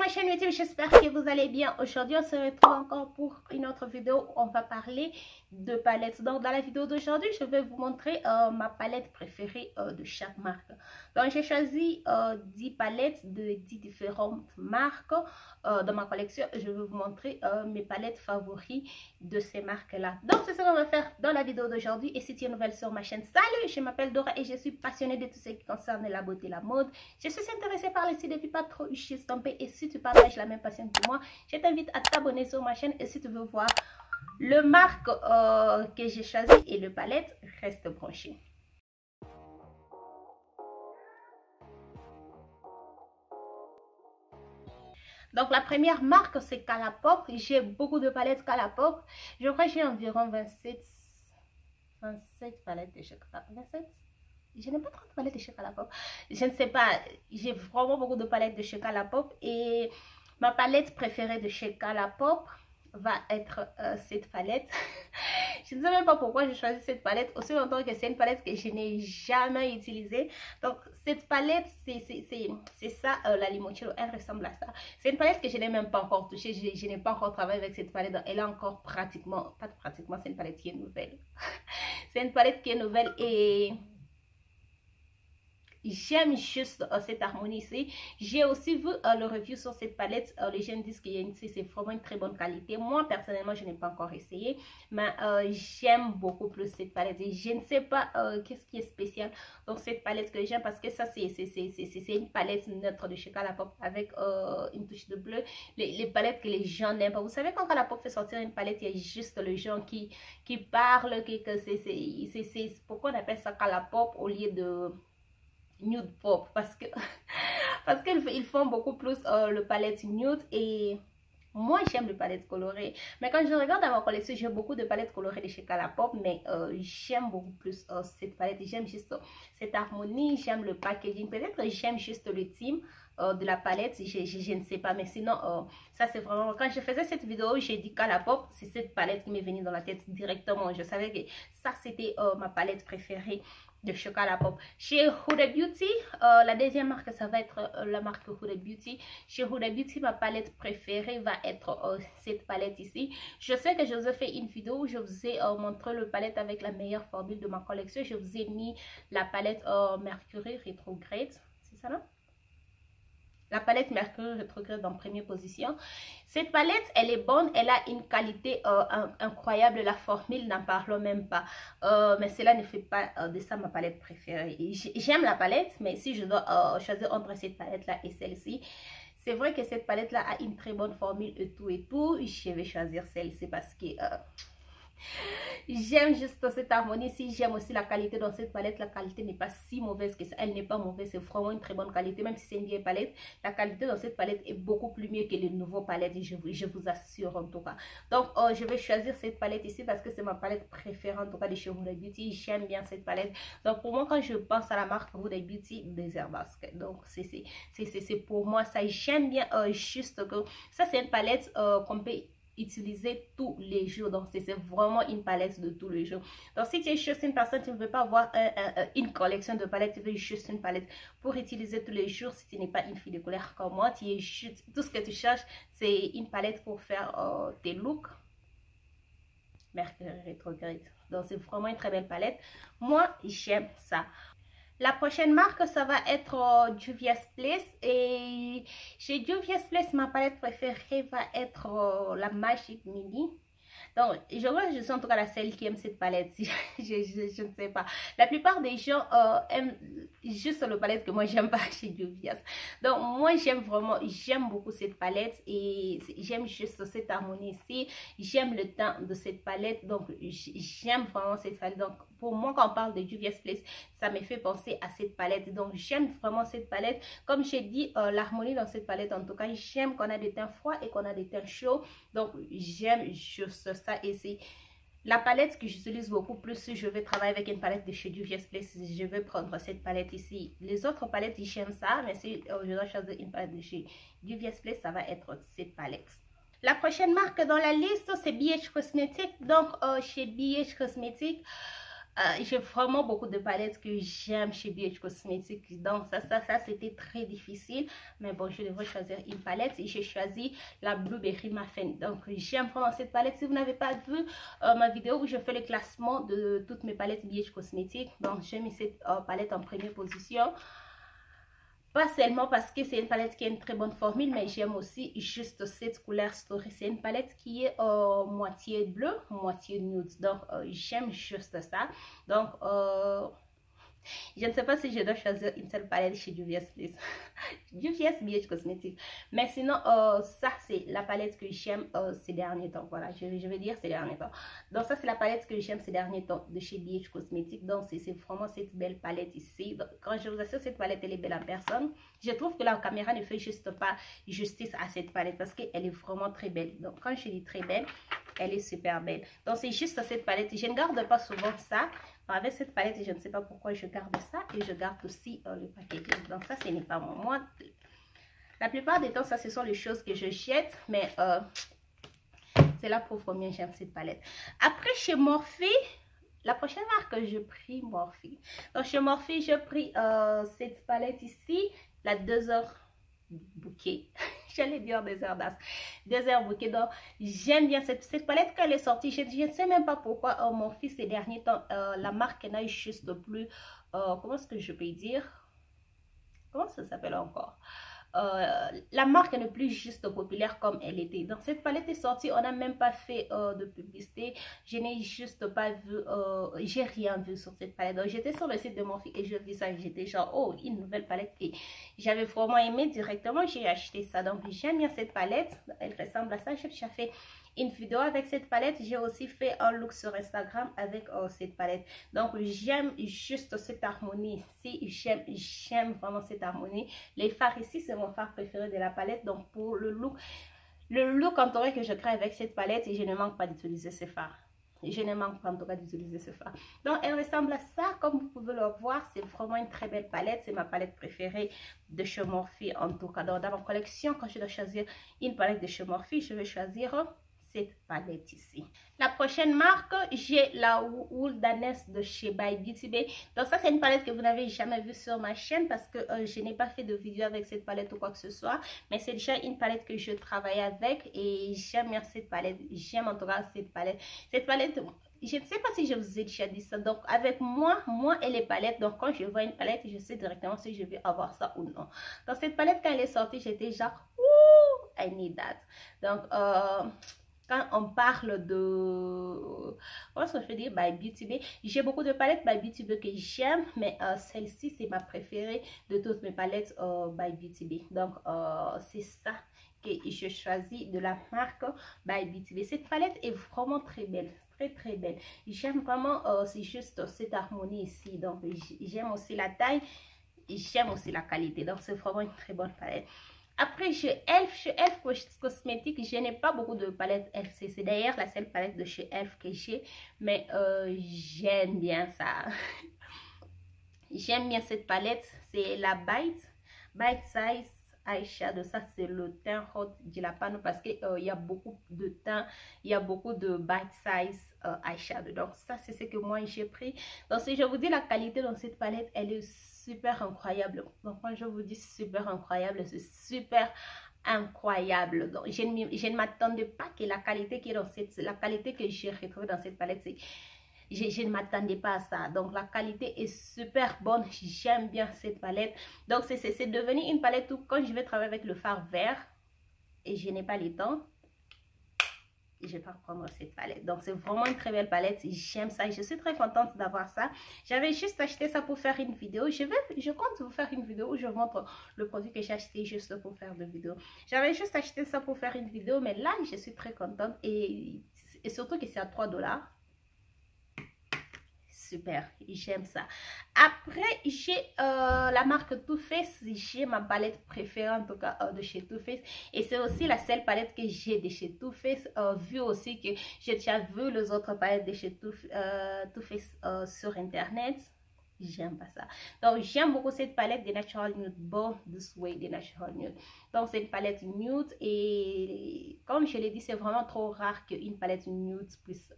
ma chaîne YouTube, j'espère que vous allez bien. Aujourd'hui, on se retrouve encore pour une autre vidéo où on va parler de palettes. Donc, dans la vidéo d'aujourd'hui, je vais vous montrer ma palette préférée de chaque marque. Donc, j'ai choisi 10 palettes de 10 différentes marques dans ma collection. Je vais vous montrer mes palettes favoris de ces marques-là. Donc, c'est ce qu'on va faire dans la vidéo d'aujourd'hui. Et si tu es nouvelle sur ma chaîne, salut, je m'appelle Dora et je suis passionnée de tout ce qui concerne la beauté et la mode. Je suis intéressée par les styles depuis pas trop estampés. Et si tu partages la même passion que moi, je t'invite à t'abonner sur ma chaîne. Et si tu veux voir le marque que j'ai choisi et le palette, reste branché. Donc la première marque c'est Colourpop. J'ai beaucoup de palettes Colourpop. Je crois que j'ai environ 27 palettes de chez Colourpop. 27? Je n'ai pas trop de palettes de chez Colourpop. Je ne sais pas. J'ai vraiment beaucoup de palettes de chez Colourpop. Et ma palette préférée de chez Colourpop va être cette palette. Je ne sais même pas pourquoi j'ai choisi cette palette, aussi longtemps que c'est une palette que je n'ai jamais utilisée. Donc cette palette, c'est ça, la Limoncello, elle ressemble à ça. C'est une palette que je n'ai même pas encore touchée, je n'ai pas encore travaillé avec cette palette. Donc elle est encore pratiquement, pas pratiquement, c'est une palette qui est nouvelle. C'est une palette qui est nouvelle et j'aime juste cette harmonie ici. J'ai aussi vu le review sur cette palette. Les gens disent que c'est vraiment une très bonne qualité. Moi, personnellement, je n'ai pas encore essayé. Mais j'aime beaucoup plus cette palette. Et je ne sais pas qu'est-ce qui est spécial dans cette palette que j'aime. Parce que ça, c'est une palette neutre de chez Colourpop avec une touche de bleu. Les palettes que les gens n'aiment pas. Vous savez, quand Colourpop fait sortir une palette, il y a juste les gens qui parlent. C'est pourquoi on appelle ça Colourpop au lieu de nude pop, parce qu'ils font beaucoup plus le palette nude et moi j'aime le palette colorée. Mais quand je regarde dans ma collection, j'ai beaucoup de palettes colorées de chez Colourpop, mais j'aime beaucoup plus cette palette. J'aime juste cette harmonie, j'aime le packaging, peut-être que j'aime juste le thème de la palette, je ne sais pas, mais sinon ça c'est vraiment, quand je faisais cette vidéo j'ai dit Colourpop, c'est cette palette qui m'est venue dans la tête directement. Je savais que ça c'était ma palette préférée de chez Colourpop. Chez Huda Beauty, la deuxième marque ça va être la marque Huda Beauty. Chez Huda Beauty, ma palette préférée va être cette palette ici. Je sais que je vous ai fait une vidéo où je vous ai montré le palette avec la meilleure formule de ma collection. Je vous ai mis la palette Mercury Retrograde, c'est ça non? La palette Mercury Retrograde en première position. Cette palette, elle est bonne. Elle a une qualité incroyable. La formule, n'en parlons même pas. Mais cela ne fait pas de ça ma palette préférée. J'aime la palette, mais si je dois choisir entre cette palette-là et celle-ci, c'est vrai que cette palette-là a une très bonne formule et tout. Je vais choisir celle-ci parce que j'aime juste cette harmonie. Si j'aime aussi la qualité dans cette palette, la qualité n'est pas si mauvaise que ça. Elle n'est pas mauvaise, c'est vraiment une très bonne qualité. Même si c'est une vieille palette, la qualité dans cette palette est beaucoup plus mieux que les nouveaux palettes. Je vous assure en tout cas. Donc je vais choisir cette palette ici parce que c'est ma palette préférée en tout cas de chez Huda Beauty. J'aime bien cette palette. Donc pour moi, quand je pense à la marque Huda Beauty, Desert Basket. Donc c'est pour moi ça. J'aime bien juste que ça c'est une palette qu'on peut utiliser tous les jours. Donc c'est vraiment une palette de tous les jours. Donc si tu es juste une personne, tu ne veux pas avoir une collection de palettes, tu veux juste une palette pour utiliser tous les jours. Si tu n'es pas une fille de couleur comme moi, tu es juste, tout ce que tu cherches c'est une palette pour faire tes looks. Mercury Retrograde. Donc c'est vraiment une très belle palette. Moi j'aime ça. La prochaine marque, ça va être Juvia's Place. Et chez Juvia's Place, ma palette préférée va être la Magic Mini. Donc, je vois que je suis en tout cas la seule qui aime cette palette. Je ne sais pas. La plupart des gens aiment juste le palette que moi, j'aime pas chez Juvia's. Donc, moi, j'aime beaucoup cette palette. Et j'aime juste cette harmonie ici. J'aime le teint de cette palette. Donc, j'aime vraiment cette palette. Donc, pour moi, quand on parle de Juvia's Place, ça me fait penser à cette palette. Donc, j'aime vraiment cette palette. Comme j'ai dit, l'harmonie dans cette palette, en tout cas, j'aime qu'on a des teints froids et qu'on a des teints chauds. Donc, j'aime juste ça. Et c'est la palette que j'utilise beaucoup plus. Si je vais travailler avec une palette de chez Juvia's Place, je vais prendre cette palette ici. Les autres palettes, j'aime ça. Mais si je dois choisir une palette de chez Juvia's Place, ça va être cette palette. La prochaine marque dans la liste, c'est BH Cosmetics. Donc, chez BH Cosmetics, J'ai vraiment beaucoup de palettes que j'aime chez BH Cosmetics. Donc ça c'était très difficile. Mais bon, je devrais choisir une palette. Et j'ai choisi la Blueberry Muffin. Donc j'aime vraiment cette palette. Si vous n'avez pas vu ma vidéo où je fais le classement de toutes mes palettes BH Cosmetics, donc j'ai mis cette palette en première position. Pas seulement parce que c'est une palette qui a une très bonne formule, mais j'aime aussi juste cette couleur Story. C'est une palette qui est moitié bleu, moitié nude. Donc, j'aime juste ça. Donc, je ne sais pas si je dois choisir une seule palette chez Juvia's Place. Juvia's BH Cosmetics. Mais sinon, ça, c'est la palette que j'aime ces derniers temps. Voilà, je vais dire ces derniers temps. Donc, ça, c'est la palette que j'aime ces derniers temps de chez BH Cosmetics. Donc, c'est vraiment cette belle palette ici. Donc, quand je vous assure, cette palette, elle est belle en personne. Je trouve que la caméra ne fait juste pas justice à cette palette parce qu'elle est vraiment très belle. Donc, quand je dis très belle, elle est super belle. Donc, c'est juste cette palette. Je ne garde pas souvent ça. Avec cette palette, je ne sais pas pourquoi je garde ça. Et je garde aussi le packaging. Donc, ça, ce n'est pas moi. La plupart des temps, ça, ce sont les choses que je jette. Mais c'est là pour combien j'aime cette palette. Après, chez Morphe, la prochaine marque que je pris, Morphe. Donc, chez Morphe, j'ai pris cette palette ici. La 2 heures bouquet. J'allais dire 2 heures d'as. 2 heures bouquet. Donc, j'aime bien cette palette quand elle est sortie. Je ne sais même pas pourquoi mon fils ces derniers temps, la marque n'a juste plus. Comment est-ce que je peux dire? Comment ça s'appelle encore? La marque n'est plus juste populaire comme elle était. Donc cette palette est sortie, on n'a même pas fait de publicité. Je n'ai juste pas vu, j'ai rien vu sur cette palette. Donc j'étais sur le site de Morphe et je vis ça, j'étais genre oh une nouvelle palette que j'avais vraiment aimé directement, j'ai acheté ça. Donc j'aime bien cette palette, elle ressemble à ça. J'ai déjà fait une vidéo avec cette palette, j'ai aussi fait un look sur Instagram avec cette palette. Donc j'aime juste cette harmonie ici, j'aime vraiment cette harmonie. Les fards ici, c'est mon fard préféré de la palette. Donc pour le look entouré que je crée avec cette palette, et je ne manque pas d'utiliser ce fard. Je ne manque pas en tout cas d'utiliser ce fard. Donc elle ressemble à ça, comme vous pouvez le voir. C'est vraiment une très belle palette. C'est ma palette préférée de chez Morphe en tout cas. Donc dans ma collection, quand je dois choisir une palette de chez Morphe, je vais choisir cette palette ici. La prochaine marque, j'ai la Wool Danaise de chez By Beauty Bay. Donc ça, c'est une palette que vous n'avez jamais vue sur ma chaîne parce que je n'ai pas fait de vidéo avec cette palette ou quoi que ce soit. Mais c'est déjà une palette que je travaille avec et j'aime bien cette palette. J'aime en tout cas cette palette. Cette palette, je ne sais pas si je vous ai déjà dit ça. Donc avec moi et les palettes, donc quand je vois une palette, je sais directement si je vais avoir ça ou non. Donc cette palette, quand elle est sortie, j'étais genre, ouh, I need that. Donc, quand on parle de, comment est-ce que je peux dire, By Beauty Bay, j'ai beaucoup de palettes By Beauty Bay que j'aime, mais celle-ci, c'est ma préférée de toutes mes palettes By Beauty Bay. Donc, c'est ça que je choisis de la marque By Beauty Bay. Cette palette est vraiment très belle. Très belle. J'aime vraiment, c'est juste cette harmonie ici. Donc, j'aime aussi la taille. J'aime aussi la qualité. Donc, c'est vraiment une très bonne palette. Après, chez Elf Cosmetics, je n'ai pas beaucoup de palettes Elf. C'est d'ailleurs la seule palette de chez Elf que j'ai. Mais j'aime bien ça. J'aime bien cette palette. C'est la Bite Size Eyeshadow. Ça, c'est le teint Hot Jalapeno parce qu'il y a beaucoup de teint. Il y a beaucoup de Bite Size Eyeshadow. Donc, ça, c'est ce que moi, j'ai pris. Donc, si je vous dis la qualité dans cette palette, elle est super incroyable. Donc quand je vous dis super incroyable, c'est super incroyable. Donc je ne m'attendais pas que la qualité qui est dans la qualité que j'ai retrouvée dans cette palette, je ne m'attendais pas à ça. Donc la qualité est super bonne. J'aime bien cette palette. Donc c'est devenu une palette où quand je vais travailler avec le fard vert et je n'ai pas le temps, je vais pas prendre cette palette. Donc c'est vraiment une très belle palette, j'aime ça et je suis très contente d'avoir ça. J'avais juste acheté ça pour faire une vidéo. Je compte vous faire une vidéo où je montre le produit que j'ai acheté juste pour faire de vidéo. J'avais juste acheté ça pour faire une vidéo, mais là je suis très contente et surtout que c'est à 3 $. Super, j'aime ça. Après, j'ai la marque Too Faced. J'ai ma palette préférée en tout cas de chez Too Faced. Et c'est aussi la seule palette que j'ai de chez Too Faced. Vu aussi que j'ai déjà vu les autres palettes de chez Too Faced sur internet. J'aime pas ça. Donc, j'aime beaucoup cette palette des Natural Nude. Born This Way des Natural Nude. Donc, c'est une palette nude. Et comme je l'ai dit, c'est vraiment trop rare qu'une palette nude puisse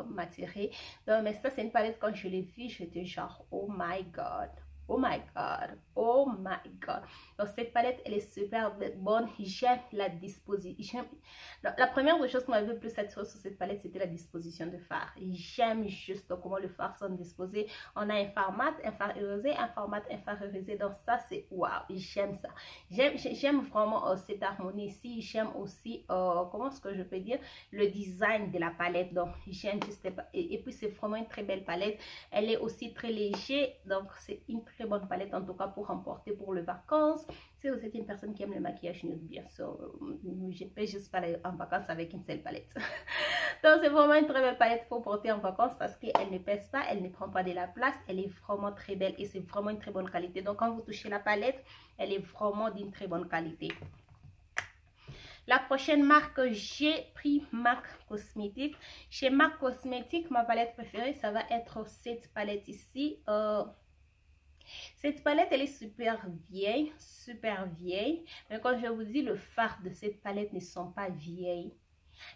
m'attirer. Donc, mais ça, c'est une palette, quand je l'ai vue, j'étais genre, oh my God. Oh my God, oh my God. Donc cette palette, elle est super bonne. J'aime la disposition. La première des choses qui m'avait le plus attiré sur cette palette, c'était la disposition de fard. J'aime juste comment le fard sont disposés. On a un fard mat, un fard irisé, un fard mat, un fard irisé. Donc ça, c'est waouh, j'aime ça. J'aime vraiment cette harmonie ici. J'aime aussi, comment est-ce que je peux dire, le design de la palette. Donc j'aime juste, et puis c'est vraiment une très belle palette. Elle est aussi très légère. Donc c'est une très bonne palette en tout cas pour emporter pour les vacances. Si vous êtes une personne qui aime le maquillage nude, bien sûr, je ne peux juste pas aller en vacances avec une seule palette. Donc c'est vraiment une très belle palette pour porter en vacances parce qu'elle ne pèse pas, elle ne prend pas de la place, elle est vraiment très belle et c'est vraiment une très bonne qualité. Donc quand vous touchez la palette, elle est vraiment d'une très bonne qualité. La prochaine marque, j'ai pris Marc Cosmétique. Chez Marc Cosmétique, ma palette préférée, ça va être cette palette ici. Cette palette, elle est super vieille. Mais quand je vous dis, le fard de cette palette ne sont pas vieilles.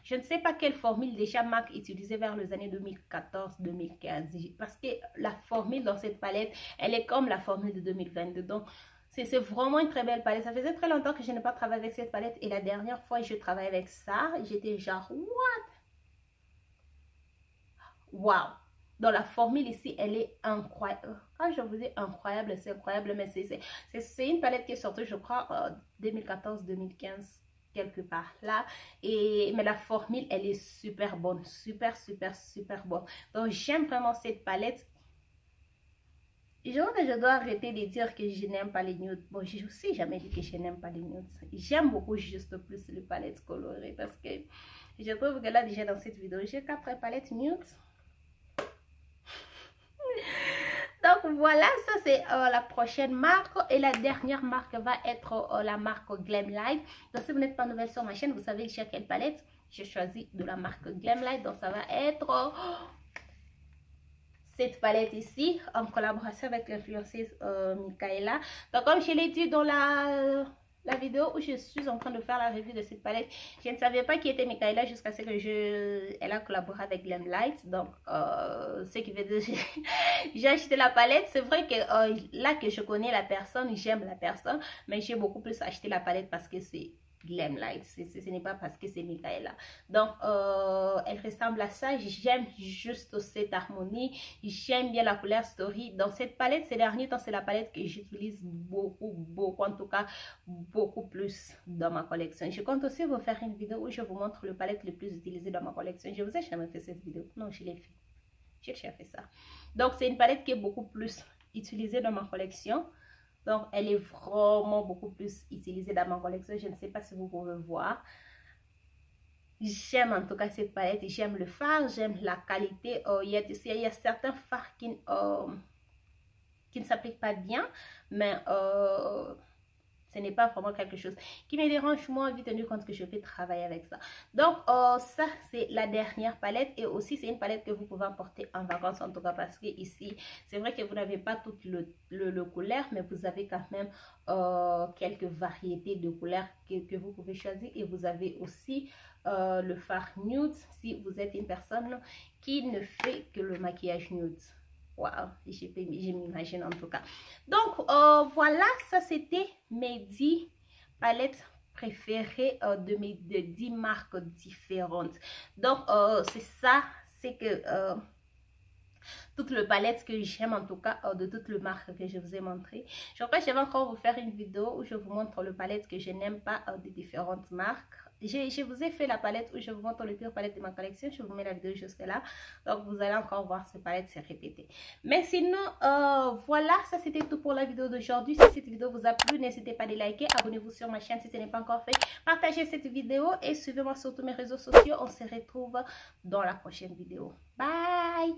Je ne sais pas quelle formule déjà Marc utilisait vers les années 2014-2015. Parce que la formule dans cette palette, elle est comme la formule de 2022. Donc, c'est vraiment une très belle palette. Ça faisait très longtemps que je n'ai pas travaillé avec cette palette. Et la dernière fois, je travaillais avec ça. J'étais genre, what? Wow! Donc la formule ici, elle est incroyable. Quand je vous dis incroyable, c'est incroyable. Mais c'est une palette qui est sortie, je crois, 2014-2015. Quelque part là. Mais la formule, elle est super bonne. Super bonne. Donc j'aime vraiment cette palette. Je crois que je dois arrêter de dire que je n'aime pas les nudes. Bon, je aussi jamais dit que je n'aime pas les nudes. J'aime beaucoup juste plus les palettes colorées parce que je trouve que là déjà dans cette vidéo, j'ai 4 palettes nudes. Donc voilà, ça c'est la prochaine marque. Et la dernière marque va être la marque Glamlite. Donc si vous n'êtes pas nouvelle sur ma chaîne, vous savez chez quelle palette j'ai choisi de la marque Glamlite. Donc ça va être cette palette ici en collaboration avec l'influenceuse Michaela. Donc comme je l'ai dit dans la vidéo où je suis en train de faire la revue de cette palette, je ne savais pas qui était Michaela jusqu'à ce que elle a collaboré avec Glamlite. Donc ce qui veut dire j'ai acheté la palette. C'est vrai que là que je connais la personne, j'aime la personne, mais j'ai beaucoup plus acheté la palette parce que c'est Glamlite, ce n'est pas parce que c'est Michaela. Donc elle ressemble à ça. J'aime juste cette harmonie, j'aime bien la couleur Story. Dans cette palette, ces derniers temps, c'est la palette que j'utilise beaucoup, en tout cas beaucoup plus dans ma collection. Je compte aussi vous faire une vidéo où je vous montre le palette le plus utilisé dans ma collection. Je vous ai jamais fait cette vidéo? Non, je l'ai fait, j'ai déjà fait ça. Donc c'est une palette qui est beaucoup plus utilisée dans ma collection. Donc, elle est vraiment beaucoup plus utilisée dans ma collection. Je ne sais pas si vous pouvez voir. J'aime en tout cas cette palette. J'aime le fard, j'aime la qualité. Il y a certains fards qui ne s'appliquent pas bien. Mais ce n'est pas vraiment quelque chose qui me dérange moi, vu tenu compte que je vais travailler avec ça. Donc ça c'est la dernière palette. Et aussi c'est une palette que vous pouvez emporter en vacances, en tout cas parce que ici c'est vrai que vous n'avez pas toutes le couleur, mais vous avez quand même quelques variétés de couleurs que vous pouvez choisir. Et vous avez aussi le fard nude si vous êtes une personne qui ne fait que le maquillage nude. Waouh, je m'imagine en tout cas. Donc, voilà, ça c'était mes 10 palettes préférées de 10 marques différentes. Donc, c'est ça, c'est que toutes les palettes que j'aime en tout cas, de toutes les marques que je vous ai montrées. Je crois que je vais encore vous faire une vidéo où je vous montre les palettes que je n'aime pas de différentes marques. Je vous ai fait la palette où je vous montre les pires palettes de ma collection. Je vous mets la vidéo juste là. Donc, vous allez encore voir ces palettes se répéter. Mais sinon, voilà, ça c'était tout pour la vidéo d'aujourd'hui. Si cette vidéo vous a plu, n'hésitez pas à liker. Abonnez-vous sur ma chaîne si ce n'est pas encore fait. Partagez cette vidéo et suivez-moi sur tous mes réseaux sociaux. On se retrouve dans la prochaine vidéo. Bye!